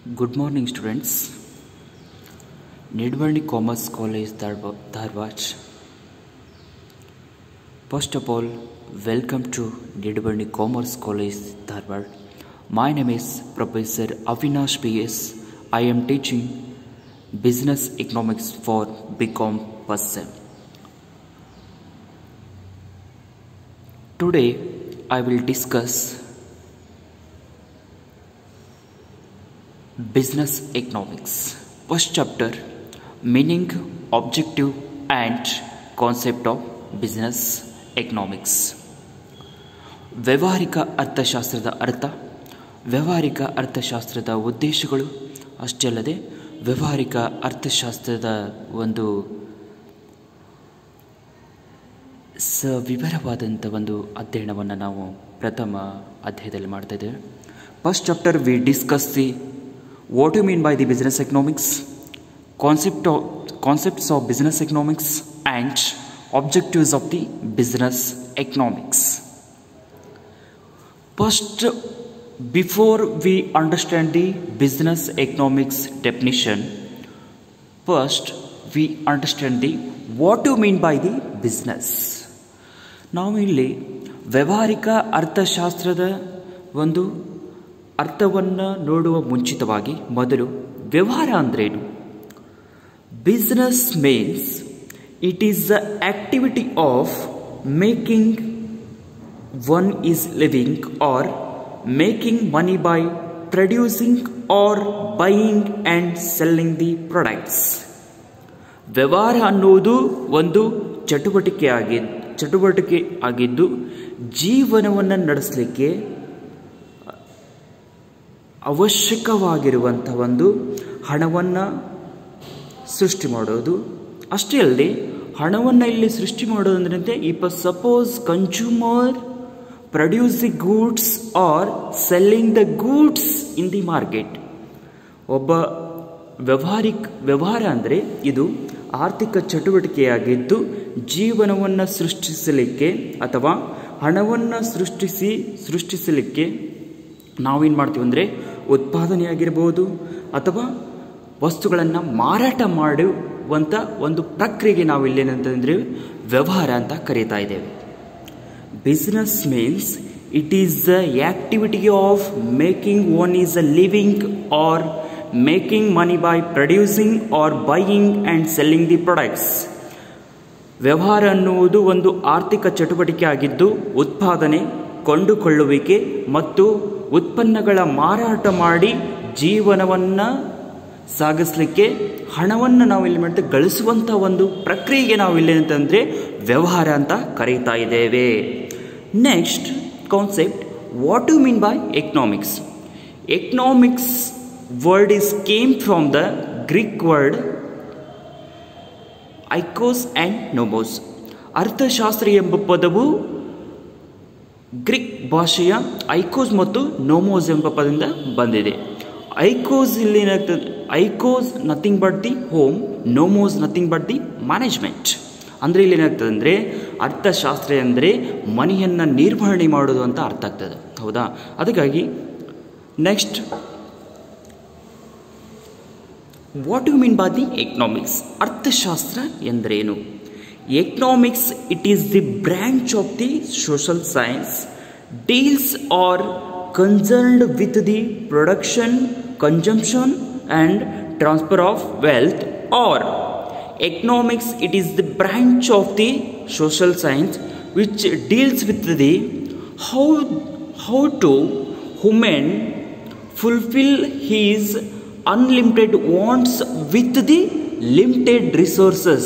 Good morning, students. Nidwani Commerce College, Dharwad. First of all, welcome to Nidwani Commerce College, Dharwad. My name is Professor Avinash PS. I am teaching Business Economics for BCom first sem. Today, I will discuss Business Economics. First chapter, meaning, objective and concept of Business Economics. ವ್ಯಾವಹಾರಿಕ ಅರ್ಥಶಾಸ್ತ್ರದ ಅರ್ಥ, ವ್ಯಾವಹಾರಿಕ ಅರ್ಥಶಾಸ್ತ್ರದ ಉದ್ದೇಶಗಳು, ಅಷ್ಟೇ ಅಲ್ಲದೆ ವ್ಯಾವಹಾರಿಕ ಅರ್ಥಶಾಸ್ತ್ರದ ಒಂದು ವಿವರವಾದಂಥ ಒಂದು ಅಧ್ಯಯನವನ್ನು ನಾವು ಪ್ರಥಮ ಅಧ್ಯಾಯದಲ್ಲಿ ಮಾಡ್ತಾ ಇದ್ದೇವೆ. First chapter we discuss the what do you mean by the business economics, concepts of business economics and objectives of the business economics. First, before we understand the business economics definition, first we understand the what do you mean by the business. ನಾವು ಇಲ್ಲಿ ವ್ಯಾವಹಾರಿಕ ಅರ್ಥಶಾಸ್ತ್ರದ ಒಂದು ಅರ್ಥವನ್ನು ನೋಡುವ ಮುಂಚಿತವಾಗಿ ಮೊದಲು ವ್ಯವಹಾರ ಅಂದ್ರೇನು? Business means it is the activity of making one is living are making money by producing R buying and selling the products. ವ್ಯವಹಾರ ಅನ್ನುವುದು ಒಂದು ಚಟುವಟಿಕೆ ಆಗಿದ್ದು ಜೀವನವನ್ನು ನಡೆಸಲಿಕ್ಕೆ ಅವಶ್ಯಕವಾಗಿರುವಂಥ ಒಂದು ಹಣವನ್ನು ಸೃಷ್ಟಿ ಮಾಡೋದು. ಅಷ್ಟೇ ಅಲ್ಲದೆ ಹಣವನ್ನು ಇಲ್ಲಿ ಸೃಷ್ಟಿ ಮಾಡೋದಂದ್ರೆ suppose consumer produce the goods are selling the goods in the market. ಒಬ್ಬ ವ್ಯವಹಾರ ಅಂದರೆ ಇದು ಆರ್ಥಿಕ ಚಟುವಟಿಕೆಯಾಗಿದ್ದು ಜೀವನವನ್ನು ಸೃಷ್ಟಿಸಲಿಕ್ಕೆ ಅಥವಾ ಹಣವನ್ನು ಸೃಷ್ಟಿಸಲಿಕ್ಕೆ ನಾವೇನು ಮಾಡ್ತೀವಿ ಅಂದರೆ ಉತ್ಪಾದನೆಯಾಗಿರ್ಬೋದು ಅಥವಾ ವಸ್ತುಗಳನ್ನು ಮಾರಾಟ ಮಾಡುವಂಥ ಒಂದು ಪ್ರಕ್ರಿಯೆಗೆ ನಾವು ಇಲ್ಲೇನಂತಂದರೆ ವ್ಯವಹಾರ ಅಂತ ಕರೀತಾ ಇದ್ದೇವೆ. Business means it is the activity of making one is a living are making money by producing R buying and selling the products. ವ್ಯವಹಾರ ಅನ್ನುವುದು ಒಂದು ಆರ್ಥಿಕ ಚಟುವಟಿಕೆ ಆಗಿದ್ದು ಉತ್ಪಾದನೆ, ಕೊಂಡುಕೊಳ್ಳುವಿಕೆ ಮತ್ತು ಉತ್ಪನ್ನಗಳ ಮಾರಾಟ ಮಾಡಿ ಜೀವನವನ್ನು ಸಾಗಿಸಲಿಕ್ಕೆ ಹಣವನ್ನು ನಾವು ಇಲ್ಲಿ ಮಾಡ್ತೀವಿ ಗಳಿಸುವಂಥ ಒಂದು ಪ್ರಕ್ರಿಯೆಗೆ ನಾವು ಇಲ್ಲಿ ಅಂತಂದರೆ ವ್ಯವಹಾರ ಅಂತ ಕರೀತಾ ಇದ್ದೇವೆ. Next concept, what you mean by economics. Economics word is came from the Greek word oikos and nomos. ಅರ್ಥಶಾಸ್ತ್ರ ಎಂಬ ಪದವು ಗ್ರೀಕ್ ಭಾಷೆಯ ಐಕೋಸ್ ಮತ್ತು ನೋಮೋಸ್ ಎಂಬ ಪದದಿಂದ ಬಂದಿದೆ. ಐಕೋಸ್ ಇಲ್ಲಿ ಏನಾಗ್ತದೆ, oikos nothing but the home, nomos nothing but the management. ಅಂದರೆ ಇಲ್ಲಿ ಏನಾಗ್ತದೆ ಅಂದರೆ ಅರ್ಥಶಾಸ್ತ್ರ ಅಂದರೆ ಮನೆಯನ್ನು ನಿರ್ವಹಣೆ ಮಾಡೋದು ಅಂತ ಅರ್ಥ ಆಗ್ತದೆ, ಹೌದಾ? ಅದಕ್ಕಾಗಿ next, what you mean by the economics. ಅರ್ಥಶಾಸ್ತ್ರ ಎಂದರೇನು? Economics it is the branch of the social science deals or concerned with the production, consumption and transfer of wealth. Or economics, it is the branch of the social science which deals with the how to human fulfill his unlimited wants with the limited resources.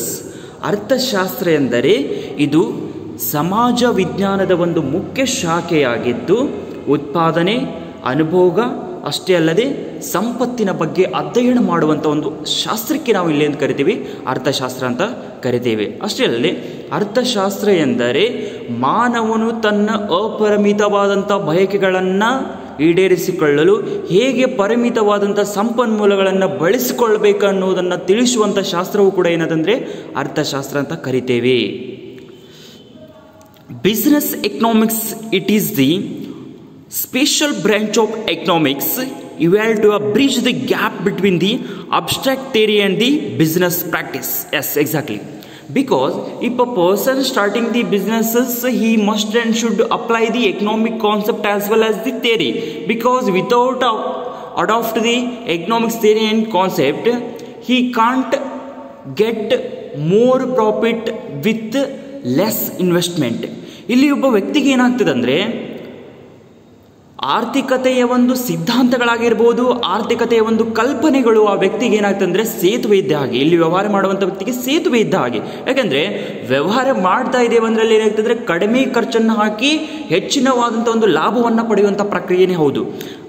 ಅರ್ಥಶಾಸ್ತ್ರ ಎಂದರೆ ಇದು ಸಮಾಜ ವಿಜ್ಞಾನದ ಒಂದು ಮುಖ್ಯ ಶಾಖೆಯಾಗಿದ್ದು ಉತ್ಪಾದನೆ, ಅನುಭೋಗ, ಅಷ್ಟೇ ಅಲ್ಲದೆ ಸಂಪತ್ತಿನ ಬಗ್ಗೆ ಅಧ್ಯಯನ ಮಾಡುವಂಥ ಒಂದು ಶಾಸ್ತ್ರಕ್ಕೆ ನಾವು ಇಲ್ಲಿ ಎಂದು ಕರಿತೀವಿ ಅರ್ಥಶಾಸ್ತ್ರ ಅಂತ ಕರಿತೇವೆ. ಅಷ್ಟೇ ಅಲ್ಲದೆ ಅರ್ಥಶಾಸ್ತ್ರ ಎಂದರೆ ಮಾನವನು ತನ್ನ ಅಪರಿಮಿತವಾದಂಥ ಬಯಕೆಗಳನ್ನು ಈಡೇರಿಸಿಕೊಳ್ಳಲು ಹೇಗೆ ಪರಿಮಿತವಾದಂಥ ಸಂಪನ್ಮೂಲಗಳನ್ನು ಬಳಸಿಕೊಳ್ಬೇಕು ಅನ್ನೋದನ್ನು ತಿಳಿಸುವಂಥ ಶಾಸ್ತ್ರವು ಕೂಡ ಏನದಂದರೆ ಅರ್ಥಶಾಸ್ತ್ರ ಅಂತ ಕರಿತೇವೆ. Business economics, it is the special branch of economics evolved to bridge the gap between the abstract theory and the business practice. Yes, exactly. Because if a person starting the businesses, he must and should apply the economic concept as well as the theory. Because without adopt the economics theory and concept, he can't get more profit with less investment. ಇಲ್ಲಿ ಒಬ್ಬ ವ್ಯಕ್ತಿಗೆ ಏನಾಗ್ತದೆ ಅಂದರೆ ಆರ್ಥಿಕತೆಯ ಒಂದು ಸಿದ್ಧಾಂತಗಳಾಗಿರ್ಬೋದು, ಆರ್ಥಿಕತೆಯ ಒಂದು ಕಲ್ಪನೆಗಳು ಆ ವ್ಯಕ್ತಿಗೆ ಏನಾಗ್ತದೆ ಅಂದರೆ ಸೇತುವೆ ಇದ್ದ ಹಾಗೆ. ಇಲ್ಲಿ ವ್ಯವಹಾರ ಮಾಡುವಂಥ ವ್ಯಕ್ತಿಗೆ ಸೇತುವೆ ಇದ್ದ ಹಾಗೆ. ಯಾಕೆಂದರೆ ವ್ಯವಹಾರ ಮಾಡ್ತಾ ಇದ್ದೇವೆ ಅಂದ್ರಲ್ಲಿ ಏನಾಗ್ತದೆ ಅಂದರೆ ಕಡಿಮೆ ಖರ್ಚನ್ನು ಹಾಕಿ ಹೆಚ್ಚಿನವಾದಂಥ ಒಂದು ಲಾಭವನ್ನು ಪಡೆಯುವಂಥ ಪ್ರಕ್ರಿಯೆನೇ ಹೌದು.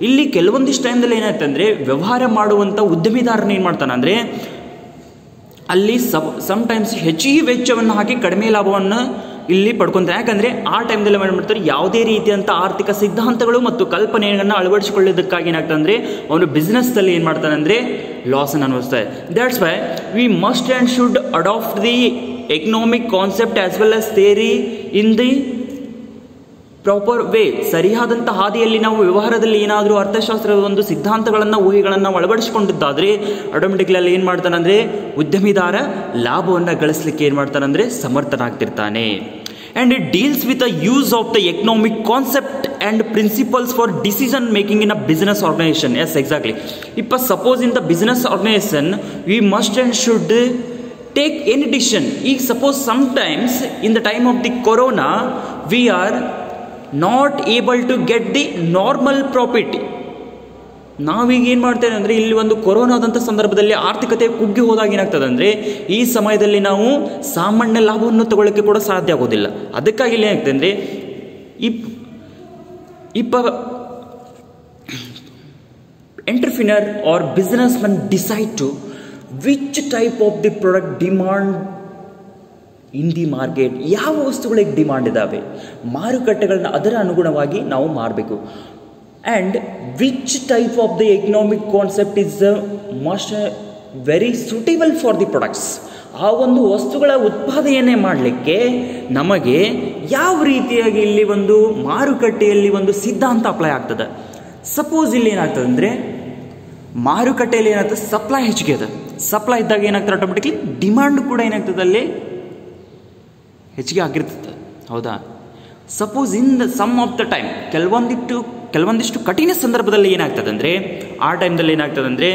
ಇಲ್ಲಿ ಕೆಲವೊಂದಿಷ್ಟು ಟೈಮ್ದಲ್ಲಿ ಏನಾಗ್ತದೆ ಅಂದರೆ ವ್ಯವಹಾರ ಮಾಡುವಂಥ ಉದ್ಯಮಿದಾರನ ಏನು ಮಾಡ್ತಾನೆ ಅಂದರೆ ಅಲ್ಲಿ ಸಮ್ಟೈಮ್ಸ್ ಹೆಚ್ಚಿಗೆ ವೆಚ್ಚವನ್ನು ಹಾಕಿ ಕಡಿಮೆ ಲಾಭವನ್ನು ಇಲ್ಲಿ ಪಡ್ಕೊಂತಾರೆ. ಯಾಕಂದರೆ ಆ ಟೈಮ್ದಲ್ಲಿ ಏನು ಮಾಡ್ತಾರೆ, ಯಾವುದೇ ರೀತಿಯಂಥ ಆರ್ಥಿಕ ಸಿದ್ಧಾಂತಗಳು ಮತ್ತು ಕಲ್ಪನೆಯನ್ನು ಅಳವಡಿಸಿಕೊಳ್ಳೋದಕ್ಕಾಗಿ ಏನಾಗ್ತದೆ ಅಂದರೆ ಅವನು ಬಿಸ್ನೆಸ್ನಲ್ಲಿ ಏನು ಮಾಡ್ತಾನೆ ಅಂದರೆ ಲಾಸನ್ನು ಅನುಭವಿಸ್ತಾರೆ. That's why we must and should adopt the economic concept as well as theory in the proper way. ಸರಿಯಾದಂಥ ಹಾದಿಯಲ್ಲಿ ನಾವು ವ್ಯವಹಾರದಲ್ಲಿ ಏನಾದರೂ ಅರ್ಥಶಾಸ್ತ್ರದ ಒಂದು ಸಿದ್ಧಾಂತಗಳನ್ನು ಊಹೆಗಳನ್ನು ಅಳವಡಿಸಿಕೊಂಡಿದ್ದಾದರೆ ಆಟೋಮೆಟಿಕ್ಲಿ ಅಲ್ಲಿ ಏನು ಮಾಡ್ತಾನಂದರೆ ಉದ್ಯಮಿದಾರ ಲಾಭವನ್ನು ಗಳಿಸಲಿಕ್ಕೆ ಏನು ಮಾಡ್ತಾನಂದರೆ ಸಮರ್ಥನಾಗ್ತಿರ್ತಾನೆ. And it deals with the use of the economic concept and principles for decision making in a business organization. Yes, exactly. If suppose in the business organization we must and should take any decision. If suppose sometimes in the time of the corona we are not able to get the normal profit. ನಾವೀಗ ಏನು ಮಾಡ್ತೇವೆ ಅಂದರೆ ಇಲ್ಲಿ ಒಂದು ಕೊರೋನಾದಂಥ ಸಂದರ್ಭದಲ್ಲಿ ಆರ್ಥಿಕತೆ ಕುಗ್ಗಿ ಹೋದಾಗ ಏನಾಗ್ತದೆ ಅಂದರೆ ಈ ಸಮಯದಲ್ಲಿ ನಾವು ಸಾಮಾನ್ಯ ಲಾಭವನ್ನು ತಗೊಳ್ಳೋಕ್ಕೆ ಕೂಡ ಸಾಧ್ಯ ಆಗೋದಿಲ್ಲ. ಅದಕ್ಕಾಗಿ ಇಲ್ಲಿ ಏನಾಗ್ತದೆ ಅಂದರೆ ಇಪ್ಪ entrepreneur or businessman decide to which type of the product demand in the market. ಯಾವ ವಸ್ತುಗಳಿಗೆ ಡಿಮಾಂಡ್ ಇದ್ದಾವೆ, ಮಾರುಕಟ್ಟೆಗಳನ್ನ ಅದರ ಅನುಗುಣವಾಗಿ ನಾವು ಮಾರಬೇಕು. And which type of the economic concept is most very suitable for the products. ಆ ಒಂದು ವಸ್ತುಗಳ ಉತ್ಪಾದನೆ ಮಾಡಲಿಕ್ಕೆ ನಮಗೆ ಯಾವ ರೀತಿಯಾಗಿ ಇಲ್ಲಿ ಒಂದು ಮಾರುಕಟ್ಟೆಯಲ್ಲಿ ಒಂದು ಸಿದ್ಧಾಂತ ಅಪ್ಲೈ ಆಗ್ತದೆ. ಸಪೋಸ್ ಇಲ್ಲಿ ಏನಾಗ್ತದೆ ಅಂದರೆ ಮಾರುಕಟ್ಟೆಯಲ್ಲಿ ಏನಾಗ್ತದೆ, ಸಪ್ಲೈ ಹೆಚ್ಚಿಗೆ ಇದೆ. ಸಪ್ಲೈ ಇದ್ದಾಗ ಏನಾಗ್ತದೆ, ಆಟೋಮೆಟಿಕ್ಲಿ ಡಿಮಾಂಡ್ ಕೂಡ ಏನಾಗ್ತದೆ ಅಲ್ಲಿ ಹೆಚ್ಚಿಗೆ ಆಗಿರ್ತದೆ. ಹೌದಾ? Suppose in the some of the time ಕೆಲವೊಂದಿಷ್ಟು ಕಠಿಣ ಸಂದರ್ಭದಲ್ಲಿ ಏನಾಗ್ತದೆ ಅಂದರೆ ಆ ಟೈಮ್ದಲ್ಲಿ ಏನಾಗ್ತದೆ ಅಂದರೆ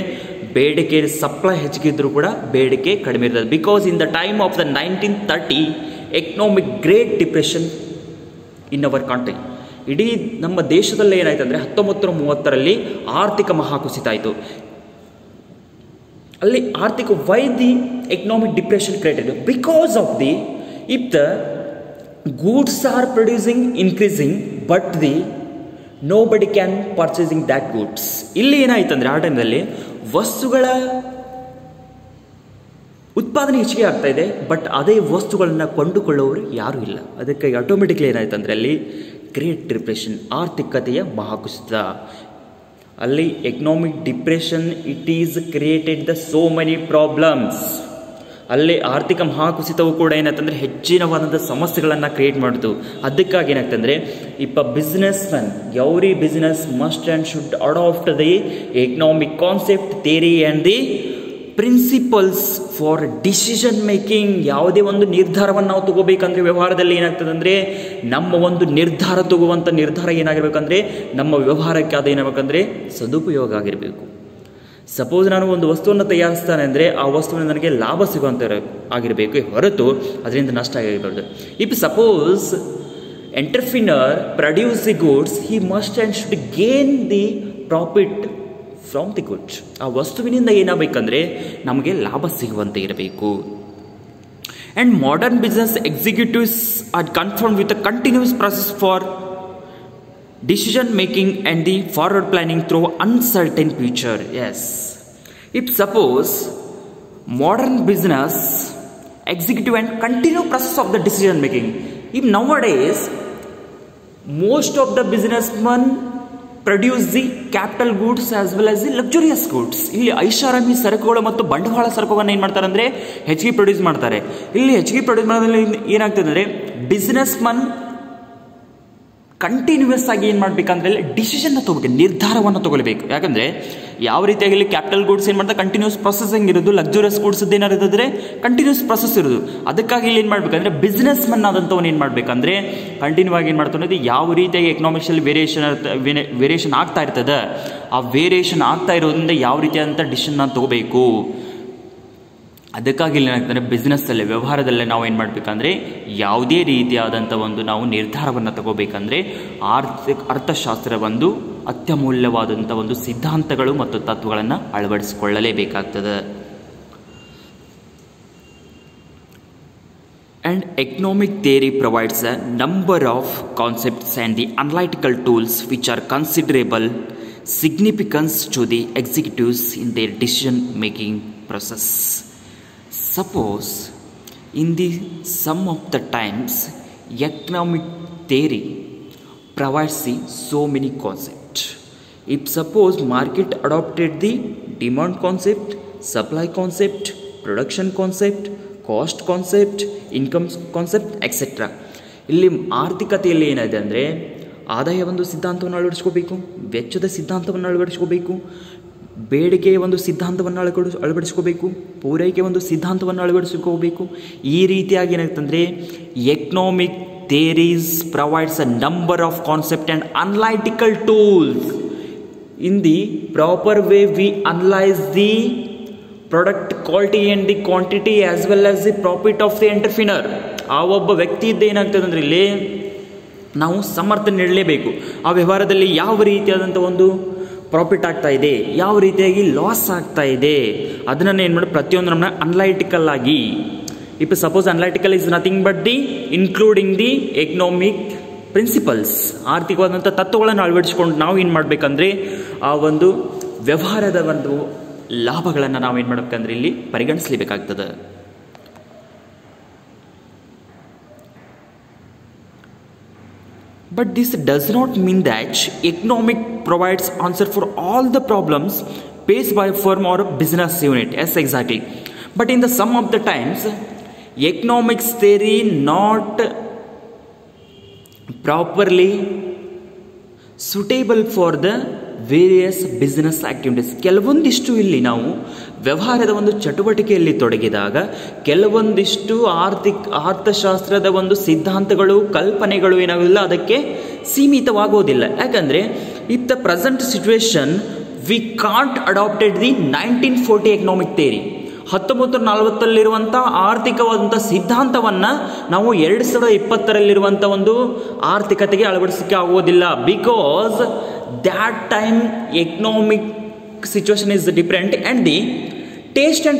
ಬೇಡಿಕೆ ಸಪ್ಲೈ ಹೆಚ್ಚಿಗಿದ್ರೂ ಕೂಡ ಬೇಡಿಕೆ ಕಡಿಮೆ ಇರ್ತದೆ. Because in the time of the 1930 economic great depression in our country. ಇಡೀ ನಮ್ಮ ದೇಶದಲ್ಲೇ ಏನಾಯ್ತು ಅಂದರೆ 1930ರಲ್ಲಿ ಆರ್ಥಿಕ ಮಹಾಕುಸಿತ ಆಯಿತು. ಅಲ್ಲಿ ಆರ್ಥಿಕ why the economic depression created because of the if the goods are producing increasing but the nobody can purchasing that goods. ಇಲ್ಲಿ ಏನಾಯ್ತು ಅಂದರೆ ಆ ಟೈಮ್ದಲ್ಲಿ ವಸ್ತುಗಳ ಉತ್ಪಾದನೆ ಹೆಚ್ಚಿಗೆ ಆಗ್ತಾ ಇದೆ, ಬಟ್ ಅದೇ ವಸ್ತುಗಳನ್ನು ಕೊಂಡುಕೊಳ್ಳೋರು ಯಾರೂ ಇಲ್ಲ. ಅದಕ್ಕಾಗಿ ಆಟೋಮೆಟಿಕ್ಲಿ ಏನಾಯ್ತು ಅಂದರೆ ಅಲ್ಲಿ ಗ್ರೇಟ್ ಡಿಪ್ರೆಷನ್, ಆರ್ಥಿಕತೆಯ ಮಹಾಕುಸಿತ. ಅಲ್ಲಿ economic depression it is created the so many problems. ಅಲ್ಲಿ ಆರ್ಥಿಕ ಮಹಾಕುಸಿತವು ಕೂಡ ಏನಾಯ್ತಂದರೆ ಹೆಚ್ಚಿನವಾದಂಥ ಸಮಸ್ಯೆಗಳನ್ನು ಕ್ರಿಯೇಟ್ ಮಾಡಿತು. ಅದಕ್ಕಾಗಿ ಏನಾಗ್ತಂದರೆ ಇಪ್ಪ businessman every business must and should adopt the economic concept theory and the principles for decision making. ಯಾವುದೇ ಒಂದು ನಿರ್ಧಾರವನ್ನು ನಾವು ತಗೋಬೇಕಂದ್ರೆ ವ್ಯವಹಾರದಲ್ಲಿ ಏನಾಗ್ತದೆ ಅಂದರೆ ನಮ್ಮ ಒಂದು ನಿರ್ಧಾರ ತಗುವಂಥ ನಿರ್ಧಾರ ಏನಾಗಿರ್ಬೇಕಂದ್ರೆ ನಮ್ಮ ವ್ಯವಹಾರಕ್ಕೆ ಅದೇನಾಗಬೇಕಂದ್ರೆ ಸದುಪಯೋಗ ಆಗಿರಬೇಕು. ಸಪೋಸ್ ನಾನು ಒಂದು ವಸ್ತುವನ್ನು ತಯಾರಿಸ್ತಾನೆ ಅಂದರೆ ಆ ವಸ್ತುವಿನ ನನಗೆ ಲಾಭ ಸಿಗುವಂಥ ಆಗಿರಬೇಕು, ಹೊರತು ಅದರಿಂದ ನಷ್ಟ ಆಗಿರಬಾರ್ದು. If suppose entrepreneur produce the goods, he must and should gain the profit from the goods. ಆ ವಸ್ತುವಿನಿಂದ ಏನಾಗಬೇಕಂದ್ರೆ ನಮಗೆ ಲಾಭ ಸಿಗುವಂತೆ ಇರಬೇಕು. And modern business executives are confirm with a continuous process for decision making and the forward planning through uncertain future. Yes, if suppose modern business executive and continuous process of the decision making. If nowadays most of the businessmen produce the capital goods as well as the luxurious goods. ಇಲ್ಲಿ ಐಷಾರಾಮಿ ಸರಕುಗಳು ಮತ್ತು ಬಂಡವಾಳ ಸರಕುಗಳನ್ನು ಏನು ಮಾಡ್ತಾರೆ ಅಂದರೆ ಹೆಚ್ಚಿಗೆ ಪ್ರೊಡ್ಯೂಸ್ ಮಾಡ್ತಾರೆ. ಇಲ್ಲಿ ಹೆಚ್ಚಿಗೆ ಪ್ರೊಡ್ಯೂಸ್ ಮಾಡೋದ್ರಲ್ಲಿ ಏನಾಗ್ತದೆ ಅಂದರೆ ಬಿಸ್ನೆಸ್ ಮನ್ ಕಂಟಿನ್ಯೂಸ್ ಆಗಿ ಏನು ಮಾಡಬೇಕಂದ್ರೆ ಡಿಸಿಷನ್ನ ತಗೋಬೇಕು, ನಿರ್ಧಾರವನ್ನು ತಗೊಳ್ಬೇಕು. ಯಾಕಂದರೆ ಯಾವ ರೀತಿಯಾಗಿ ಇಲ್ಲಿ ಕ್ಯಾಪಿಟಲ್ ಗೂಡ್ಸ್ ಏನು ಮಾಡ್ತಾರೆ, ಕಂಟಿನ್ಯೂಸ್ ಪ್ರೊಸೆಸಿಂಗ್ ಇರೋದು, ಲಕ್ಸುರಿಯಸ್ ಗೂಡ್ಸ್ ಏನಾರು ಇರೋದ್ರೆ ಕಂಟಿನ್ಯೂಸ್ ಪ್ರೊಸೆಸ್ ಇರೋದು. ಅದಕ್ಕಾಗಿ ಇಲ್ಲಿ ಏನು ಮಾಡಬೇಕಂದ್ರೆ ಬಿಸ್ನೆಸ್ ಮನ್ ಆದಂಥವನು ಏನು ಮಾಡಬೇಕಂದ್ರೆ ಕಂಟಿನ್ಯೂ ಆಗಿ ಏನು ಮಾಡ್ತಾನೆ, ಯಾವ ರೀತಿಯಾಗಿ ಎಕನಾಮಿಕ್ಸಲ್ಲಿ ವೇರಿಯೇಷನ್ ಆಗ್ತಾ ಇರ್ತದೆ, ಆ ವೇರಿಯೇಷನ್ ಆಗ್ತಾ ಇರೋದ್ರಿಂದ ಯಾವ ರೀತಿಯಾದಂಥ ಡಿಸಿಷನ್ನ ತಗೋಬೇಕು. ಅದಕ್ಕಾಗಿ ಇಲ್ಲಿ ಏನಾಗ್ತದೆ, ಬಿಸ್ನೆಸ್ಸಲ್ಲೇ ವ್ಯವಹಾರದಲ್ಲೇ ನಾವು ಏನು ಮಾಡಬೇಕಂದ್ರೆ ಯಾವುದೇ ರೀತಿಯಾದಂಥ ಒಂದು ನಾವು ನಿರ್ಧಾರವನ್ನು ತಗೋಬೇಕಂದ್ರೆ ಅರ್ಥಶಾಸ್ತ್ರ ಒಂದು ಅತ್ಯಮೂಲ್ಯವಾದಂಥ ಒಂದು ಸಿದ್ಧಾಂತಗಳು ಮತ್ತು ತತ್ವಗಳನ್ನು ಅಳವಡಿಸಿಕೊಳ್ಳಲೇಬೇಕಾಗ್ತದೆ. And economic theory provides a number of concepts and the analytical tools which are considerable significance to the executives in their decision making process. Suppose in the some of the times economic theory provides so many concepts. If suppose market adopted the demand concept, supply concept, production concept, cost concept, income concept etcetera. ಇಲ್ಲಿ ಆರ್ಥಿಕತೆಯಲ್ಲಿ ಏನಿದೆ ಅಂದರೆ ಆದಾಯ ಒಂದು ಸಿದ್ಧಾಂತವನ್ನು ಅಳವಡಿಸ್ಕೋಬೇಕು, ವೆಚ್ಚದ ಸಿದ್ಧಾಂತವನ್ನು ಅಳವಡಿಸ್ಕೋಬೇಕು, ಬೇಡಿಕೆಯ ಒಂದು ಸಿದ್ಧಾಂತವನ್ನು ಅಳವಡಿಸ್ಕೋಬೇಕು, ಪೂರೈಕೆ ಒಂದು ಸಿದ್ಧಾಂತವನ್ನು ಅಳವಡಿಸ್ಕೋಬೇಕು. ಈ ರೀತಿಯಾಗಿ ಏನಾಗ್ತಂದರೆ economic theories provides a number of concept and analytical tools. In the proper way we analyse the product quality and the quantity as well as the profit of the entrepreneur. ಆ ಒಬ್ಬ ವ್ಯಕ್ತಿಯದ್ದು ಏನಾಗ್ತದೆ ಅಂದರೆ ಇಲ್ಲಿ ನಾವು ಸಮರ್ಥನೆ ನೀಡಲೇಬೇಕು. ಆ ವ್ಯವಹಾರದಲ್ಲಿ ಯಾವ ರೀತಿಯಾದಂಥ ಒಂದು ಪ್ರಾಫಿಟ್ ಆಗ್ತಾ ಇದೆ, ಯಾವ ರೀತಿಯಾಗಿ ಲಾಸ್ ಆಗ್ತಾ ಇದೆ, ಅದನ್ನು ಏನು ಮಾಡಿ ಪ್ರತಿಯೊಂದು ನಮ್ಮನ್ನ ಅನಲೈಟಿಕಲ್ ಆಗಿ, if suppose analytical is nothing but the including the economic principles, ಆರ್ಥಿಕವಾದಂಥ ತತ್ವಗಳನ್ನು ಅಳವಡಿಸ್ಕೊಂಡು ನಾವು ಏನು ಮಾಡಬೇಕಂದ್ರೆ ಆ ಒಂದು ವ್ಯವಹಾರದ ಒಂದು ಲಾಭಗಳನ್ನು ನಾವು ಏನು ಮಾಡಬೇಕಂದ್ರೆ ಇಲ್ಲಿ ಪರಿಗಣಿಸಲೇಬೇಕಾಗ್ತದೆ. But this does not mean that economic provides answer for all the problems faced by a firm or a business unit. Yes, exactly. But in the some of the times, economics theory not properly suitable for the various business activities. ಕೆಲವೊಂದಿಷ್ಟು ಇಲ್ಲಿ ನಾವು ವ್ಯವಹಾರದ ಒಂದು ಚಟುವಟಿಕೆಯಲ್ಲಿ ತೊಡಗಿದಾಗ ಕೆಲವೊಂದಿಷ್ಟು ಅರ್ಥಶಾಸ್ತ್ರದ ಒಂದು ಸಿದ್ಧಾಂತಗಳು, ಕಲ್ಪನೆಗಳು ಏನಾಗೋದಿಲ್ಲ, ಅದಕ್ಕೆ ಸೀಮಿತವಾಗೋದಿಲ್ಲ. ಯಾಕಂದರೆ if the present situation we can't adopted the 1940 economic theory, 1940 ಆರ್ಥಿಕವಾದಂಥ ಸಿದ್ಧಾಂತವನ್ನು ನಾವು 2020 ಒಂದು ಆರ್ಥಿಕತೆಗೆ ಅಳವಡಿಸಲಿಕ್ಕೆ ಆಗೋದಿಲ್ಲ. Because that time economic situation is different and the taste and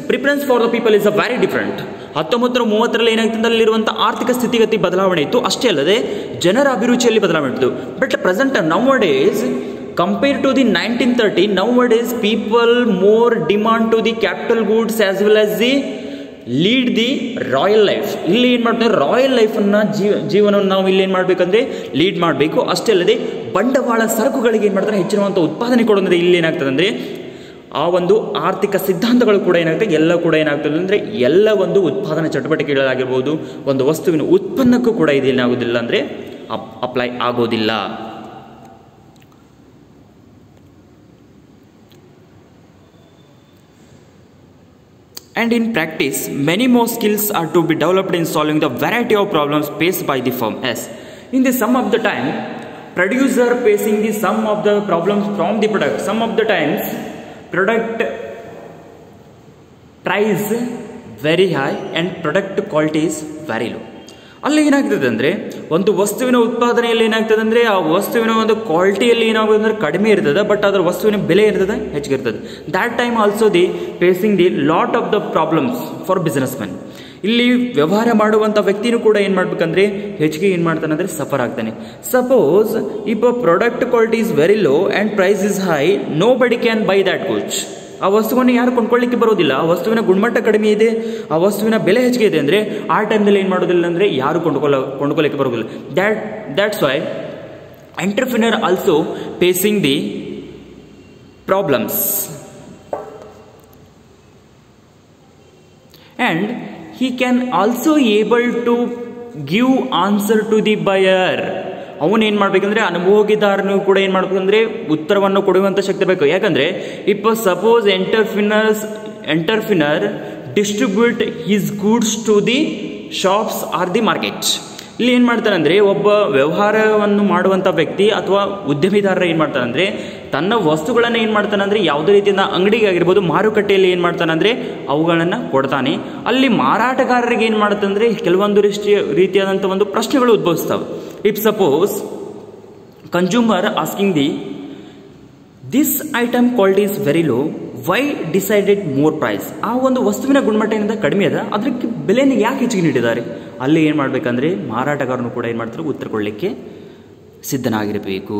preference for the people is a very different. 1930 ಏನಾಗ್ತದೆ, ಅಲ್ಲಿರುವಂಥ ಆರ್ಥಿಕ ಸ್ಥಿತಿಗತಿ ಬದಲಾವಣೆ ಇತ್ತು. ಅಷ್ಟೇ ಅಲ್ಲದೆ ಜನರ ಅಭಿರುಚಿಯಲ್ಲಿ ಬದಲಾವಣೆ ಇತ್ತು. But present nowadays compared to the 1930, nowadays people more demand to the capital goods as well as the lead the royal life. ಇಲ್ಲಿ ಏನು ಮಾಡ್ತಾರೆ, ರಾಯಲ್ ಲೈಫನ್ನು ಜೀವನವನ್ನು ನಾವು ಇಲ್ಲಿ ಏನು ಮಾಡಬೇಕಂದ್ರೆ ಲೀಡ್ ಮಾಡಬೇಕು. ಅಷ್ಟೇ ಅಲ್ಲದೆ ಬಂಡವಾಳ ಸರಕುಗಳಿಗೆ ಏನು ಮಾಡ್ತಾರೆ, ಹೆಚ್ಚಿನವಂಥ ಉತ್ಪಾದನೆ ಕೊಡೋದ್ರೆ ಇಲ್ಲಿ ಏನಾಗ್ತದೆ ಅಂದರೆ ಆ ಒಂದು ಆರ್ಥಿಕ ಸಿದ್ಧಾಂತಗಳು ಕೂಡ ಏನಾಗ್ತದೆ, ಎಲ್ಲ ಕೂಡ ಏನಾಗ್ತದೆ ಅಂದರೆ ಎಲ್ಲ ಒಂದು ಉತ್ಪಾದನಾ ಚಟುವಟಿಕೆಗಳಾಗಿರ್ಬೋದು, ಒಂದು ವಸ್ತುವಿನ ಉತ್ಪನ್ನಕ್ಕೂ ಕೂಡ ಇದು ಏನಾಗೋದಿಲ್ಲ ಅಂದರೆ ಅಪ್ಲೈ ಆಗೋದಿಲ್ಲ. And in practice, many more skills are to be developed in solving the variety of problems faced by the firm. Yes, in the some of the time, producer facing the some of the problems from the product. Some of the times, product price very high and product quality is very low. ಅಲ್ಲಿ ಏನಾಗ್ತದೆ ಅಂದರೆ ಒಂದು ವಸ್ತುವಿನ ಉತ್ಪಾದನೆಯಲ್ಲಿ ಏನಾಗ್ತದೆ ಅಂದರೆ ಆ ವಸ್ತುವಿನ ಒಂದು ಕ್ವಾಲಿಟಿಯಲ್ಲಿ ಏನಾಗೋದು ಅಂದರೆ ಕಡಿಮೆ ಇರ್ತದೆ, ಬಟ್ ಅದರ ವಸ್ತುವಿನ ಬೆಲೆ ಇರ್ತದೆ ಹೆಚ್ಚಿಗೆ ಇರ್ತದೆ. That time also the facing the lot of the problems for business man. ಇಲ್ಲಿ ವ್ಯವಹಾರ ಮಾಡುವಂಥ ವ್ಯಕ್ತಿನೂ ಕೂಡ ಏನು ಮಾಡ್ಬೇಕಂದ್ರೆ ಹೆಚ್ಚಿಗೆ ಏನು ಮಾಡ್ತಾನೆ ಅಂದರೆ ಸಫರ್ ಆಗ್ತಾನೆ. Suppose if a product quality is very low and price is high, nobody can buy that goods. ಆ ವಸ್ತುವನ್ನು ಯಾರು ಕೊಂಡ್ಕೊಳ್ಳಿಕ್ಕೆ ಬರೋದಿಲ್ಲ. ಆ ವಸ್ತುವಿನ ಗುಣಮಟ್ಟ ಕಡಿಮೆ ಇದೆ, ಆ ವಸ್ತುವಿನ ಬೆಲೆ ಹೆಚ್ಚಿಗೆ ಇದೆ ಅಂದರೆ ಆ ಟೈಮ್ದಲ್ಲಿ ಏನು ಮಾಡೋದಿಲ್ಲ ಅಂದರೆ ಯಾರು ಕೊಂಡ್ಕೊಳ್ಳಿಕ್ಕೆ ಬರೋದಿಲ್ಲ. That's why entrepreneur also facing the problems and he can also able to give answer to the buyer. ಅವನು ಏನು ಮಾಡ್ಬೇಕಂದ್ರೆ ಅನುಭೋಗಿದಾರನು ಕೂಡ ಏನು ಮಾಡ್ಬೇಕಂದ್ರೆ ಉತ್ತರವನ್ನು ಕೊಡುವಂತ ಶಕ್ತಿ ಬೇಕು. ಯಾಕಂದ್ರೆ if suppose entrepreneur distribute his goods to the shops or the market. ಇಲ್ಲಿ ಏನು ಮಾಡ್ತಾನಂದ್ರೆ ಒಬ್ಬ ವ್ಯವಹಾರವನ್ನು ಮಾಡುವಂಥ ವ್ಯಕ್ತಿ ಅಥವಾ ಉದ್ಯಮಿದಾರ ಏನು ಮಾಡ್ತಾನಂದ್ರೆ ತನ್ನ ವಸ್ತುಗಳನ್ನು ಏನು ಮಾಡ್ತಾನಂದ್ರೆ ಯಾವುದೇ ರೀತಿಯಿಂದ ಅಂಗಡಿಗೆ ಆಗಿರ್ಬೋದು ಮಾರುಕಟ್ಟೆಯಲ್ಲಿ ಏನು ಮಾಡ್ತಾನಂದ್ರೆ ಅವುಗಳನ್ನು ಕೊಡ್ತಾನೆ. ಅಲ್ಲಿ ಮಾರಾಟಗಾರರಿಗೆ ಏನು ಮಾಡ್ತಾನಂದ್ರೆ ಕೆಲವೊಂದು ರೀತಿಯಾದಂಥ ಒಂದು ಪ್ರಶ್ನೆಗಳು ಉದ್ಭವಿಸ್ತವೆ. If suppose consumer asking this item quality is very low, why decided more price. ಆ ಒಂದು ವಸ್ತುವಿನ ಗುಣಮಟ್ಟದಿಂದ ಕಡಿಮೆ ಅದ, ಅದಕ್ಕೆ ಬೆಲೆಯನ್ನು ಯಾಕೆ ಹೆಚ್ಚಿಗೆ ನೀಡಿದ್ದಾರೆ? ಅಲ್ಲಿ ಏನು ಮಾಡಬೇಕಂದ್ರೆ ಮಾರಾಟಗಾರನು ಕೂಡ ಏನು ಮಾಡ್ತಾರೆ ಉತ್ತರ ಕೊಡಲಿಕ್ಕೆ ಸಿದ್ಧನಾಗಿರಬೇಕು.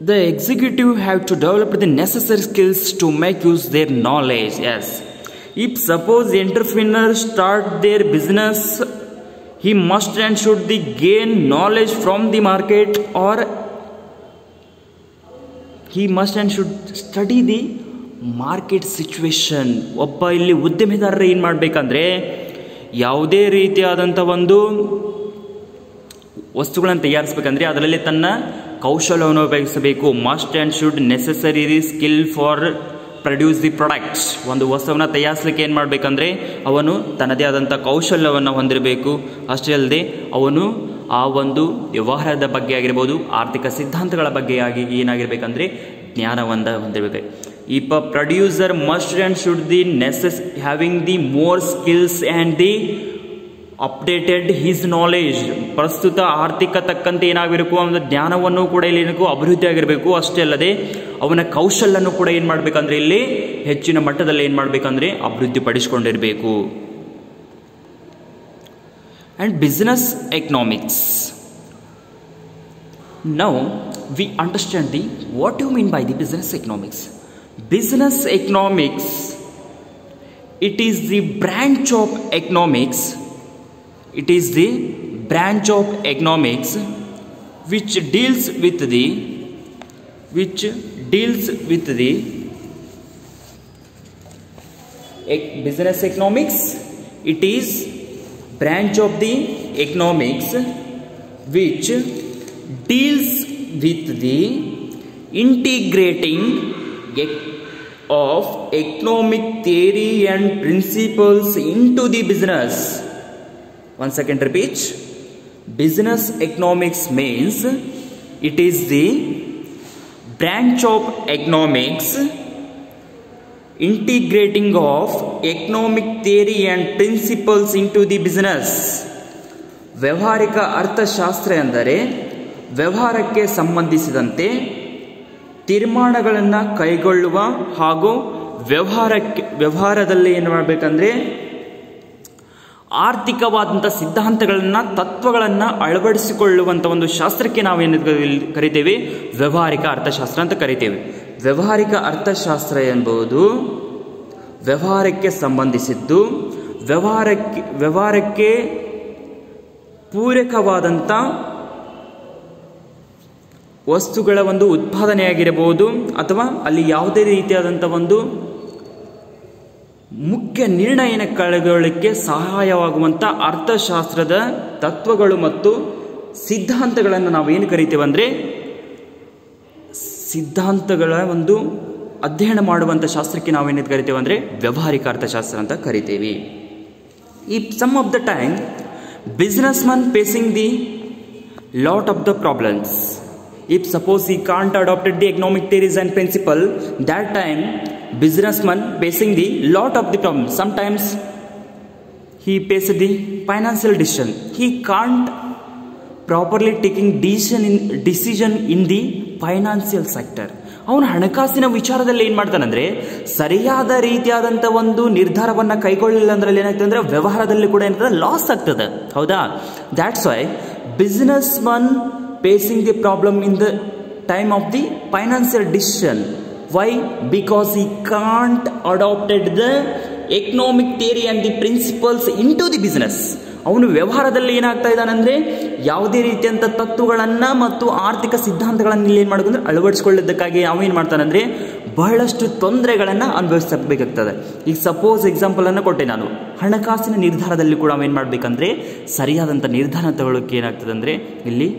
The executive have to develop the necessary skills to make use their knowledge. Yes, if suppose the entrepreneur start their business, he must and should gain knowledge from the market, or he must and should study the market situation. ಒಬ್ಬ ಇಲ್ಲಿ ಉದ್ಯಮಿದಾರರು ಏನು ಮಾಡಬೇಕಂದ್ರೆ ಯಾವುದೇ ರೀತಿಯಾದಂಥ ಒಂದು ವಸ್ತುಗಳನ್ನು ತಯಾರಿಸಬೇಕಂದ್ರೆ ಅದರಲ್ಲಿ ತನ್ನ ಕೌಶಲ್ಯವನ್ನು ಉಪಯೋಗಿಸಬೇಕು. Must and should necessary skill for produce the products. ಒಂದು ವಸ್ತುವನ್ನು ತಯಾರಿಸಲಿಕ್ಕೆ ಏನು ಮಾಡಬೇಕಂದ್ರೆ ಅವನು ತನ್ನದೇ ಆದಂಥ ಕೌಶಲ್ಯವನ್ನು ಹೊಂದಿರಬೇಕು. ಅಷ್ಟೇ ಅಲ್ಲದೆ ಅವನು ಆ ಒಂದು ವ್ಯವಹಾರದ ಬಗ್ಗೆ ಆಗಿರ್ಬೋದು, ಆರ್ಥಿಕ ಸಿದ್ಧಾಂತಗಳ ಬಗ್ಗೆ ಏನಾಗಿರ್ಬೇಕಂದ್ರೆ ಜ್ಞಾನವನ್ನು ಹೊಂದಿರಬೇಕು. If a producer must and should having the more skills and the updated his knowledge. ಪ್ರಸ್ತುತ ಆರ್ಥಿಕ ತಕ್ಕಂತೆ ಏನಾಗಿರಬೇಕು ಅವನ ಜ್ಞಾನವನ್ನು ಕೂಡ ಇಲ್ಲಿ ಅಭಿವೃದ್ಧಿ ಆಗಿರಬೇಕು. ಅಷ್ಟೇ ಅಲ್ಲದೆ ಅವನ ಕೌಶಲ್ಯವನ್ನು ಕೂಡ ಏನು ಮಾಡಬೇಕಂದ್ರೆ ಇಲ್ಲಿ ಹೆಚ್ಚಿನ ಮಟ್ಟದಲ್ಲಿ ಏನು ಮಾಡಬೇಕಂದ್ರೆ ಅಭಿವೃದ್ಧಿ ಪಡಿಸಿಕೊಂಡಿರಬೇಕು. And business economics. Now we understand what do you mean by the business economics. Business economics, it is the branch of economics. It is the branch of economics which deals with the business economics. It is branch of the economics which deals with the integrating of economic theory and principles into the business. One second, repeat. Business economics means it is the branch of economics integrating of economic theory and principles into the business. ವ್ಯವಹಾರಿಕ ಅರ್ಥಶಾಸ್ತ್ರ ಎಂದರೆ ವ್ಯವಹಾರಕ್ಕೆ ಸಂಬಂಧಿಸಿದಂತೆ ತೀರ್ಮಾನಗಳನ್ನು ಕೈಗೊಳ್ಳುವ ಹಾಗೂ ವ್ಯವಹಾರದಲ್ಲಿ ಏನು ಮಾಡಬೇಕಂದ್ರೆ ಆರ್ಥಿಕವಾದಂಥ ಸಿದ್ಧಾಂತಗಳನ್ನು ತತ್ವಗಳನ್ನು ಅಳವಡಿಸಿಕೊಳ್ಳುವಂಥ ಒಂದು ಶಾಸ್ತ್ರಕ್ಕೆ ನಾವೇನು ಕರಿತೇವೆ ವ್ಯವಹಾರಿಕ ಅರ್ಥಶಾಸ್ತ್ರ ಅಂತ ಕರಿತೇವೆ. ವ್ಯವಹಾರಿಕ ಅರ್ಥಶಾಸ್ತ್ರ ಎಂಬುದು ವ್ಯವಹಾರಕ್ಕೆ ಸಂಬಂಧಿಸಿದ್ದು ವ್ಯವಹಾರಕ್ಕೆ ಪೂರಕವಾದಂಥ ವಸ್ತುಗಳ ಒಂದು ಉತ್ಪಾದನೆಯಾಗಿರಬಹುದು ಅಥವಾ ಅಲ್ಲಿ ಯಾವುದೇ ರೀತಿಯಾದಂಥ ಒಂದು ಮುಖ್ಯ ನಿರ್ಣಯನ ಕೈಗೊಳ್ಳಲಿಕ್ಕೆ ಸಹಾಯವಾಗುವಂಥ ಅರ್ಥಶಾಸ್ತ್ರದ ತತ್ವಗಳು ಮತ್ತು ಸಿದ್ಧಾಂತಗಳನ್ನು ನಾವೇನು ಕರಿತೇವೆ ಅಂದರೆ ಸಿದ್ಧಾಂತಗಳ ಒಂದು ಅಧ್ಯಯನ ಮಾಡುವಂಥ ಶಾಸ್ತ್ರಕ್ಕೆ ನಾವೇನು ಕರಿತೇವೆ ಅಂದರೆ ವ್ಯವಹಾರಿಕ ಅರ್ಥಶಾಸ್ತ್ರ ಅಂತ ಕರಿತೇವೆ. ಈ some of the time businessman facing the lot of the problems. If suppose he can't adopt the economic theories and principle, that time businessman facing the lot of the problems. Sometimes he faces the financial decision. He can't properly taking decision in the financial sector. ಅವನು ಹಣಕಾಸಿನ ವಿಚಾರದಲ್ಲಿ ಏನು ಮಾಡ್ತಾನಂದ್ರೆ ಸರಿಯಾದ ರೀತಿಯಾದಂಥ ಒಂದು ನಿರ್ಧಾರವನ್ನು ಕೈಗೊಳ್ಳಿಲ್ಲ ಅಂದ್ರೆ ಏನಾಗ್ತದೆ ಅಂದರೆ ವ್ಯವಹಾರದಲ್ಲಿ ಕೂಡ ಏನಾಗ್ತದೆ ಲಾಸ್ ಆಗ್ತದೆ. ಹೌದಾ? That's why businessman facing the problem in the time of the financial decision. Why? Because he can't adopted the economic theory and the principles into the business. ಅವನು ವ್ಯವಹಾರದಲ್ಲಿ ಏನಾಗ್ತಾ ಇದ್ದಾನಂದ್ರೆ ಯಾವುದೇ ರೀತಿಯಂತ ತತ್ವಗಳನ್ನ ಮತ್ತು ಆರ್ಥಿಕ ಸಿದ್ಧಾಂತಗಳನ್ನು ಇಲ್ಲಿ ಏನ್ ಮಾಡೋದಂದ್ರೆ ಅಳವಡಿಸಿಕೊಳ್ಳೋದಕ್ಕಾಗಿ ಅವೇನ್ ಮಾಡ್ತಾನಂದ್ರೆ ಬಹಳಷ್ಟು ತೊಂದರೆಗಳನ್ನ ಅನುಭವಿಸಬೇಕಾಗ್ತದೆ. ಈಗ ಸಪೋಸ್ ಎಕ್ಸಾಂಪಲ್ ಅನ್ನು ಕೊಟ್ಟೆ ನಾನು, ಹಣಕಾಸಿನ ನಿರ್ಧಾರದಲ್ಲಿ ಕೂಡ ಅವೇನ್ ಮಾಡ್ಬೇಕಂದ್ರೆ ಸರಿಯಾದಂತ ನಿರ್ಧಾರ ತಗೊಳ್ಳೋಕೆ ಏನಾಗ್ತದೆ ಅಂದ್ರೆ ಇಲ್ಲಿ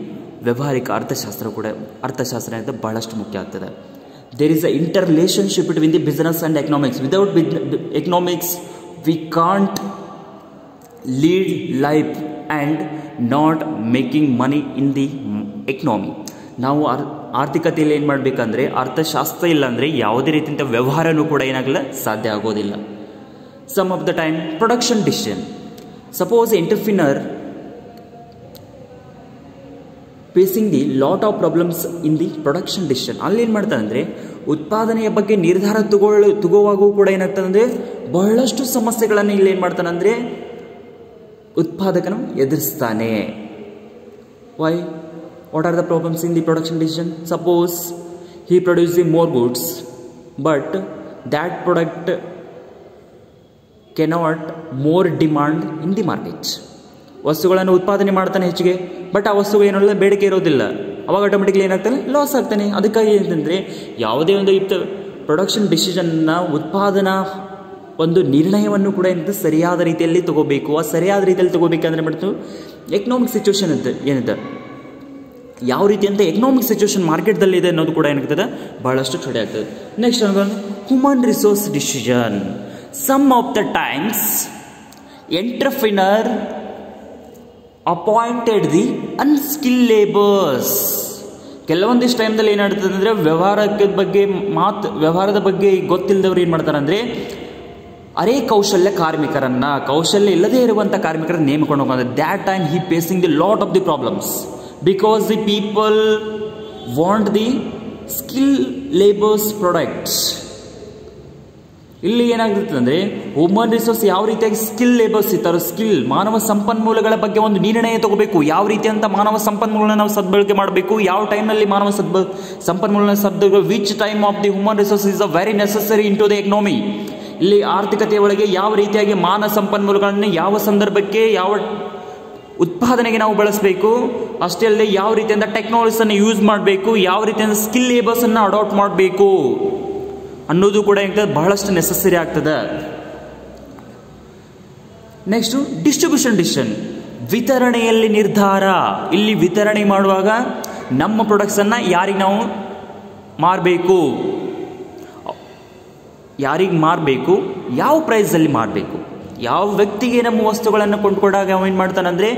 ವ್ಯವಹಾರಿಕ ಅರ್ಥಶಾಸ್ತ್ರ ಅಂತ ಬಹಳಷ್ಟು ಮುಖ್ಯ ಆಗ್ತದೆ. There is a inter relationship between the business and economics. Without economics we can't lead life and not making money in the economy. ನಾವು ಆರ್ಥಿಕತೆಯಲ್ಲಿ ಏನು ಮಾಡಬೇಕಂದ್ರೆ ಅರ್ಥಶಾಸ್ತ್ರ ಇಲ್ಲ ಅಂದರೆ ಯಾವುದೇ ರೀತಿಯಂಥ ವ್ಯವಹಾರನೂ ಕೂಡ ಏನಾಗಲ್ಲ ಸಾಧ್ಯ ಆಗೋದಿಲ್ಲ. Some of the time production decision. Suppose entrepreneur facing the lot of problems in the production decision. ಅಲ್ಲಿ ಏನು ಮಾಡ್ತಾನೆ ಅಂದರೆ ಉತ್ಪಾದನೆಯ ಬಗ್ಗೆ ನಿರ್ಧಾರ ತಗೋವಾಗೂ ಕೂಡ ಏನಾಗ್ತದೆ ಅಂದರೆ ಬಹಳಷ್ಟು ಸಮಸ್ಯೆಗಳನ್ನು ಇಲ್ಲಿ ಏನು ಮಾಡ್ತಾನೆ ಅಂದರೆ ಉತ್ಪಾದಕನು ಎದುರಿಸ್ತಾನೆ. Why? What are the problems in the production decision? Suppose he producing more goods but that product cannot more demand in the market. ವಸ್ತುಗಳನ್ನು ಉತ್ಪಾದನೆ ಮಾಡ್ತಾನೆ ಹೆಚ್ಚಿಗೆ, ಬಟ್ ಆ ವಸ್ತುವು ಏನಲ್ಲ ಬೇಡಿಕೆ ಇರೋದಿಲ್ಲ, ಅವಾಗ ಆಟೋಮೆಟಿಕ್ಲಿ ಏನಾಗ್ತಾನೆ ಲಾಸ್ ಆಗ್ತಾನೆ. ಅದಕ್ಕಾಗಿ ಏನಂತಂದರೆ ಯಾವುದೇ ಒಂದು ಪ್ರೊಡಕ್ಷನ್ ಡಿಸಿಷನ್ನ ಉತ್ಪಾದನಾ ಒಂದು ನಿರ್ಣಯವನ್ನು ಕೂಡ ಏನಂತ ಸರಿಯಾದ ರೀತಿಯಲ್ಲಿ ತಗೋಬೇಕು. ಆ ಸರಿಯಾದ ರೀತಿಯಲ್ಲಿ ತಗೋಬೇಕಂದ್ರೆ ಮಾಡ್ತು ಎಕನಾಮಿಕ್ ಸಿಚುವೇಶನ್ ಅಂತ ಏನಿದೆ, ಯಾವ ರೀತಿ ಅಂತ ಎಕನಾಮಿಕ್ ಸಿಚುವೇಶನ್ ಮಾರ್ಕೆಟ್ದಲ್ಲಿ ಇದೆ ಅನ್ನೋದು ಕೂಡ ಏನಾಗ್ತದೆ ಬಹಳಷ್ಟು ಚೊಡೆ ಆಗ್ತದೆ. Next human resource decision. Some of the times entrepreneur appointed the unskill labours. ಕೆಲವೊಂದಿಷ್ಟು ಟೈಮ್ದಲ್ಲಿ ಏನಾಗ್ತದೆ ಅಂದರೆ ವ್ಯವಹಾರದ ಬಗ್ಗೆ ಗೊತ್ತಿಲ್ಲದವ್ರು ಏನು ಮಾಡ್ತಾರೆ ಅಂದರೆ ಅರೆ ಕೌಶಲ್ಯ ಇಲ್ಲದೇ ಇರುವಂಥ ಕಾರ್ಮಿಕರನ್ನು ನೇಮಕೊಂಡು ಹೋಗೋದು. That time he facing the lot of the problems because the people want the skill labor's products. ಇಲ್ಲಿ ಏನಾಗ್ತದೆ ಅಂದರೆ ಹ್ಯೂಮನ್ ರಿಸೋರ್ಸ್ ಯಾವ ರೀತಿಯಾಗಿ ಸ್ಕಿಲ್ ಲೇಬರ್ಸ್ ಇರ್ತಾರೋ, ಸ್ಕಿಲ್ ಮಾನವ ಸಂಪನ್ಮೂಲಗಳ ಬಗ್ಗೆ ಒಂದು ನಿರ್ಣಯ ತಗೋಬೇಕು. ಯಾವ ರೀತಿಯಂತ ಮಾನವ ಸಂಪನ್ಮೂಲನ ನಾವು ಸದ್ಬಳಕೆ ಮಾಡಬೇಕು, ಯಾವ ಟೈಮ್ನಲ್ಲಿ ಮಾನವ ಸಂಪನ್ಮೂಲನ which time of the human resource is a very necessary in to the economy. ಇಲ್ಲಿ ಆರ್ಥಿಕತೆಯ ಒಳಗೆ ಯಾವ ರೀತಿಯಾಗಿ ಮಾನವ ಸಂಪನ್ಮೂಲಗಳನ್ನು ಯಾವ ಸಂದರ್ಭಕ್ಕೆ ಯಾವ ಉತ್ಪಾದನೆಗೆ ನಾವು ಬಳಸಬೇಕು, ಅಷ್ಟೇ ಅಲ್ಲದೆ ಯಾವ ರೀತಿಯಿಂದ ಟೆಕ್ನಾಲಜಿಯನ್ನು ಯೂಸ್ ಮಾಡಬೇಕು, ಯಾವ ರೀತಿಯಿಂದ ಸ್ಕಿಲ್ ಲೇಬರ್ಸನ್ನು ಅಡಾಪ್ಟ್ ಮಾಡಬೇಕು ಅನ್ನೋದು ಕೂಡ ಬಹಳಷ್ಟು ನೆಸೆಸರಿ ಆಗ್ತದೆ. ನೆಕ್ಸ್ಟು ಡಿಸ್ಟ್ರಿಬ್ಯೂಷನ್ ಡಿಸಿಷನ್, ವಿತರಣೆಯಲ್ಲಿ ನಿರ್ಧಾರ. ಇಲ್ಲಿ ವಿತರಣೆ ಮಾಡುವಾಗ ನಮ್ಮ ಪ್ರಾಡಕ್ಟ್ಸನ್ನು ಯಾರಿಗೆ ನಾವು ಮಾರಬೇಕು, ಯಾವ ಪ್ರೈಸಲ್ಲಿ ಮಾರಬೇಕು, ಯಾವ ವ್ಯಕ್ತಿಗೆ ನಮ್ಮ ವಸ್ತುಗಳನ್ನು ಕೊಂಡ್ಕೊಂಡಾಗ ಅವನು ಏನು ಮಾಡ್ತಾನೆ ಅಂದರೆ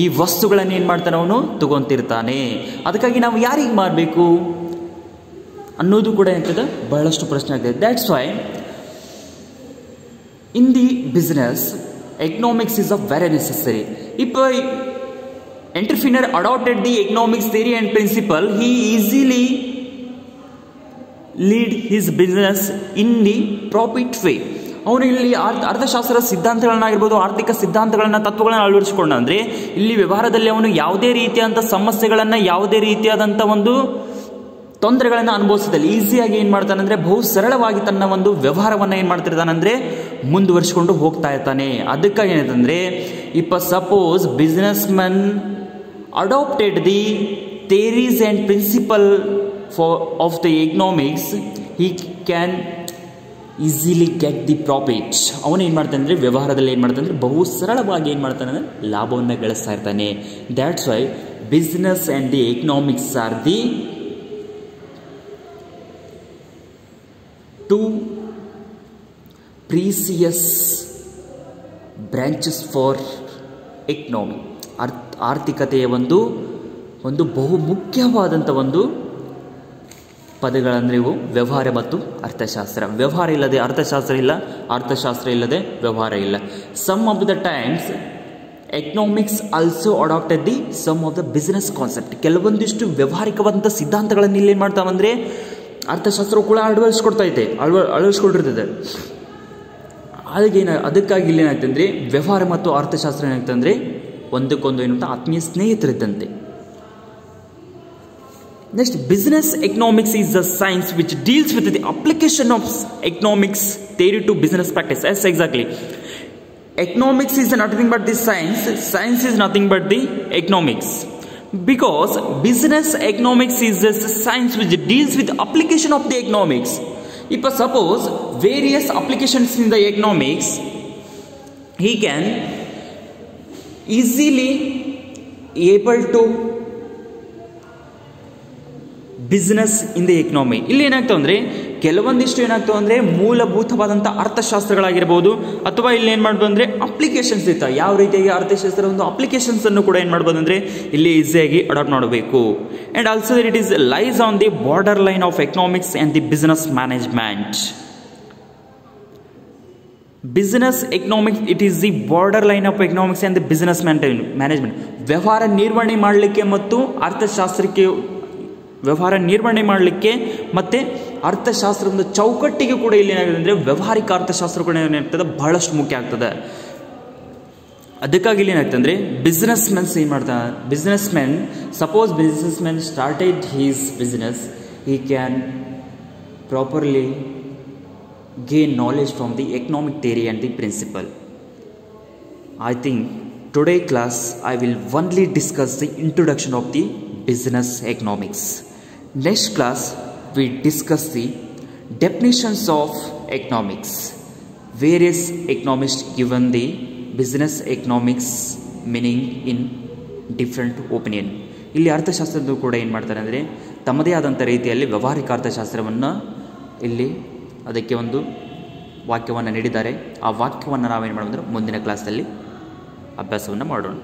ಈ ವಸ್ತುಗಳನ್ನು ಏನು ಮಾಡ್ತಾನೆ ಅವನು ತಗೊಂತಿರ್ತಾನೆ. ಅದಕ್ಕಾಗಿ ನಾವು ಯಾರಿಗೆ ಮಾರಬೇಕು ಅನ್ನೋದು ಕೂಡ ಏನಾಗ್ತದೆ ಬಹಳಷ್ಟು ಪ್ರಶ್ನೆ ಆಗ್ತದೆ. That's why in the business economics is a very necessary. If entrepreneur adopted the economics theory and principle, he easily lead his business in the profit way. ಅವನು ಇಲ್ಲಿ ಅರ್ಥಶಾಸ್ತ್ರದ ಸಿದ್ಧಾಂತಗಳನ್ನಾಗಿರ್ಬೋದು, ಆರ್ಥಿಕ ಸಿದ್ಧಾಂತಗಳನ್ನ ತತ್ವಗಳನ್ನ ಅಳವಡಿಸಿಕೊಂಡ ಅಂದರೆ ಇಲ್ಲಿ ವ್ಯವಹಾರದಲ್ಲಿ ಅವನು ಯಾವುದೇ ರೀತಿಯಾದಂಥ ಸಮಸ್ಯೆಗಳನ್ನು, ಯಾವುದೇ ರೀತಿಯಾದಂಥ ಒಂದು ತೊಂದರೆಗಳನ್ನು ಅನುಭವಿಸಿದಲ್ಲಿ ಈಸಿಯಾಗಿ ಏನು ಮಾಡ್ತಾನೆ ಅಂದರೆ ಬಹು ಸರಳವಾಗಿ ತನ್ನ ಒಂದು ವ್ಯವಹಾರವನ್ನು ಏನು ಮಾಡ್ತಿರ್ತಾನಂದರೆ ಮುಂದುವರಿಸಿಕೊಂಡು ಹೋಗ್ತಾ ಇರ್ತಾನೆ. ಅದಕ್ಕಾಗಿ ಏನಂತಂದರೆ suppose businessman adopted the theories and principle of the economics, he can easily get the profit. ಅವನು ಏನು ಮಾಡ್ತಾನೆ ಅಂದರೆ ವ್ಯವಹಾರದಲ್ಲಿ ಏನು ಮಾಡ್ತಾನೆ ಅಂದರೆ ಬಹು ಸರಳವಾಗಿ ಏನು ಮಾಡ್ತಾನೆ ಅಂದರೆ ಲಾಭವನ್ನು ಗಳಿಸ್ತಾ ಇರ್ತಾನೆ. That's why business and the economics R the two precious branches for economy. ಆರ್ಥಿಕತೆಯ ಒಂದು ಬಹು ಮುಖ್ಯವಾದಂಥ ಒಂದು ಪದಗಳಂದರೆ ಇವು ವ್ಯವಹಾರ ಮತ್ತು ಅರ್ಥಶಾಸ್ತ್ರ. ವ್ಯವಹಾರ ಇಲ್ಲದೆ ಅರ್ಥಶಾಸ್ತ್ರ ಇಲ್ಲ, ಅರ್ಥಶಾಸ್ತ್ರ ಇಲ್ಲದೆ ವ್ಯವಹಾರ ಇಲ್ಲ. Some of the times economics also adopted the some of the business concept. ಕೆಲವೊಂದಿಷ್ಟು ವ್ಯವಹಾರಿಕವಾದಂಥ ಸಿದ್ಧಾಂತಗಳನ್ನು ಇಲ್ಲಿ ಏನು ಮಾಡ್ತಾವಂದರೆ ಅರ್ಥಶಾಸ್ತ್ರವು ಕೂಡ ಅಳವಡಿಸ್ಕೊಂಡಿರ್ತದೆ. ಅದಕ್ಕಾಗಿ ಇಲ್ಲಿ ಏನಾಗ್ತದೆ ಅಂದರೆ ವ್ಯವಹಾರ ಮತ್ತು ಅರ್ಥಶಾಸ್ತ್ರ ಏನಾಗ್ತದೆ ಅಂದರೆ ಒಂದಕ್ಕೊಂದು ಏನು ಆತ್ಮೀಯ ಸ್ನೇಹಿತರಿದ್ದಂತೆ. Next, business economics is the science which deals with the application of economics theory to business practice. Yes, exactly. economics is nothing but the science. Science is nothing but the economics. Because business economics is the science which deals with the application of the economics. If suppose various applications in the economics, he can easily able to business in the economy. ಇಲ್ಲಿ ಏನಾಗ್ತವೆ ಅಂದರೆ ಕೆಲವೊಂದಿಷ್ಟು ಏನಾಗ್ತವೆ ಅಂದರೆ ಮೂಲಭೂತವಾದಂಥ ಅರ್ಥಶಾಸ್ತ್ರಗಳಾಗಿರ್ಬೋದು, ಅಥವಾ ಇಲ್ಲಿ ಏನು ಮಾಡ್ಬೋದು ಅಂದರೆ applications ಇರ್ತಾವೆ. ಯಾವ ರೀತಿಯಾಗಿ ಅರ್ಥಶಾಸ್ತ್ರ ಒಂದು ಅಪ್ಲಿಕೇಶನ್ಸ್ ಅನ್ನು ಕೂಡ ಏನು ಮಾಡ್ಬೋದು ಅಂದರೆ ಇಲ್ಲಿ ಈಸಿಯಾಗಿ ಅಡಾಪ್ಟ್ ಮಾಡಬೇಕು. And also it is lies on the border line of economics and the business management. Business economics it is the border line of economics and the business management. ವ್ಯವಹಾರ ನಿರ್ವಹಣೆ ಮಾಡಲಿಕ್ಕೆ ಮತ್ತು ವ್ಯವಹಾರ ನಿರ್ವಹಣೆ ಮಾಡಲಿಕ್ಕೆ ಮತ್ತು ಅರ್ಥಶಾಸ್ತ್ರದ ಚೌಕಟ್ಟಿಗೆ ಕೂಡ ಇಲ್ಲಿ ಏನಾಗಿದೆ ಅಂದರೆ ವ್ಯವಹಾರಿಕ ಅರ್ಥಶಾಸ್ತ್ರ ಕೂಡ ಏನಾಗ್ತದೆ ಬಹಳಷ್ಟು ಮುಖ್ಯ ಆಗ್ತದೆ. ಅದಕ್ಕಾಗಿ ಇಲ್ಲಿ ಏನಾಗ್ತದೆ ಅಂದರೆ ಬಿಸ್ನೆಸ್ ಮೆನ್ಸ್ ಏನು ಮಾಡ್ತಾರೆ, businessmen suppose businessmen started his business, he can properly gain knowledge from the economic theory and the principle. I think today class I will only discuss the introduction of the business economics. Next class we discuss the definitions of economics. Various economists given the business economics meaning in different opinion. ಇಲ್ಲಿ ಅರ್ಥಶಾಸ್ತ್ರದ್ದು ಕೂಡ ಏನು ಮಾಡ್ತಾರೆ ಅಂದರೆ ತಮ್ಮದೇ ಆದಂಥ ರೀತಿಯಲ್ಲಿ ವ್ಯವಹಾರಿಕ ಅರ್ಥಶಾಸ್ತ್ರವನ್ನು ಇಲ್ಲಿ ಅದಕ್ಕೆ ಒಂದು ವಾಕ್ಯವನ್ನು ನೀಡಿದ್ದಾರೆ. ಆ ವಾಕ್ಯವನ್ನು ನಾವೇನು ಮಾಡೋಣ ಅಂದರೆ ಮುಂದಿನ ಕ್ಲಾಸಲ್ಲಿ ಅಭ್ಯಾಸವನ್ನು ಮಾಡೋಣ.